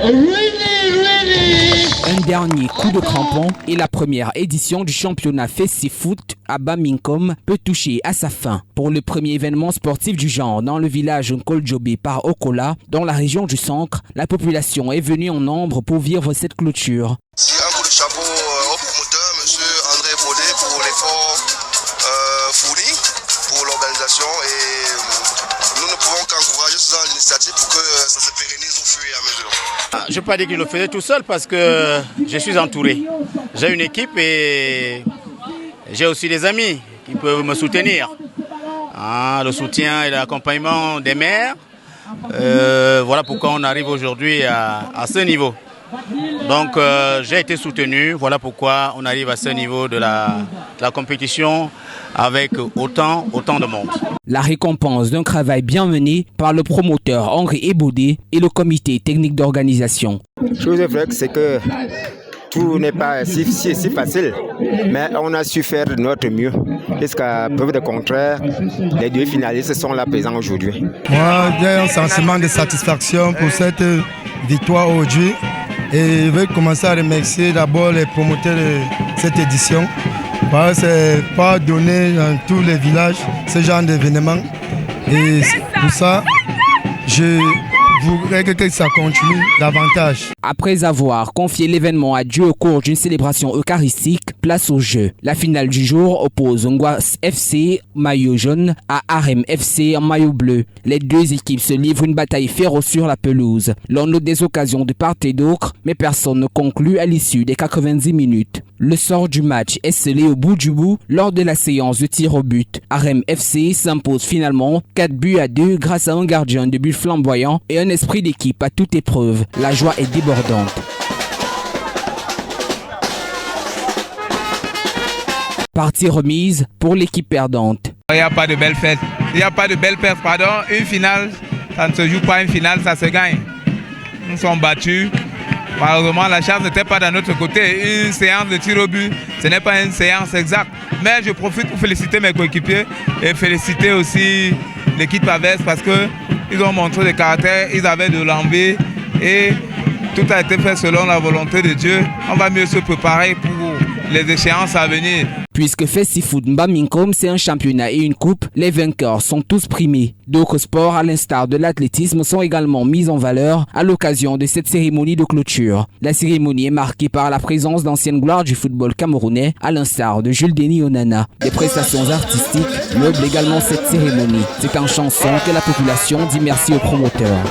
Un dernier coup de crampon et la première édition du championnat Festifoot à Bamingkom peut toucher à sa fin. Pour le premier événement sportif du genre dans le village Nkoldjobé par Okola, dans la région du centre, la population est venue en nombre pour vivre cette clôture. Un coup de chapeau au promoteur, M. André Baudet, pour l'effort fourni pour l'organisation, et nous ne pouvons qu'encourager ce genre d'initiative pour que ça se pérennise au fur et à mesure. Je ne peux pas dire que je le faisais tout seul parce que je suis entouré. J'ai une équipe et j'ai aussi des amis qui peuvent me soutenir. Le soutien et l'accompagnement des maires. Voilà pourquoi on arrive aujourd'hui à ce niveau. Donc j'ai été soutenu, voilà pourquoi on arrive à ce niveau de la compétition avec autant de monde. La récompense d'un travail bien mené par le promoteur Henri Ebodé et le comité technique d'organisation. Chose vraie, c'est que tout n'est pas si facile, mais on a su faire de notre mieux. Jusqu'à preuve de contraire, les deux finalistes sont là présents aujourd'hui. Moi, j'ai un sentiment de satisfaction pour cette victoire aujourd'hui. Et je vais commencer à remercier d'abord les promoteurs de cette édition. Parce que c'est pas donné dans tous les villages ce genre d'événement. Et pour ça, je voudrais que ça continue davantage. Après avoir confié l'événement à Dieu au cours d'une célébration eucharistique, place au jeu. La finale du jour oppose Ngwas FC maillot jaune à Arem FC en maillot bleu. Les deux équipes se livrent une bataille féroce sur la pelouse. L'on note des occasions de part et d'autre, mais personne ne conclut à l'issue des 90 minutes. Le sort du match est scellé au bout du bout lors de la séance de tir au but. Arem FC s'impose finalement 4-2 grâce à un gardien de but flamboyant et un esprit d'équipe à toute épreuve. La joie est débordante. Partie remise pour l'équipe perdante. Il n'y a pas de belle fête. Il n'y a pas de belle perte, pardon. Une finale, ça ne se joue pas, une finale, ça se gagne. Nous sommes battus. Malheureusement, la chance n'était pas de notre côté. Une séance de tir au but, ce n'est pas une séance exacte. Mais je profite pour féliciter mes coéquipiers et féliciter aussi l'équipe adverse parce qu'ils ont montré des caractères, ils avaient de l'envie et tout a été fait selon la volonté de Dieu. On va mieux se préparer pour les échéances à venir. Puisque Festifoot Bamingkom, c'est un championnat et une coupe, les vainqueurs sont tous primés. D'autres sports, à l'instar de l'athlétisme, sont également mis en valeur à l'occasion de cette cérémonie de clôture. La cérémonie est marquée par la présence d'anciennes gloires du football camerounais, à l'instar de Jules Denis Onana. Des prestations artistiques meublent également cette cérémonie. C'est en chanson que la population dit merci aux promoteurs.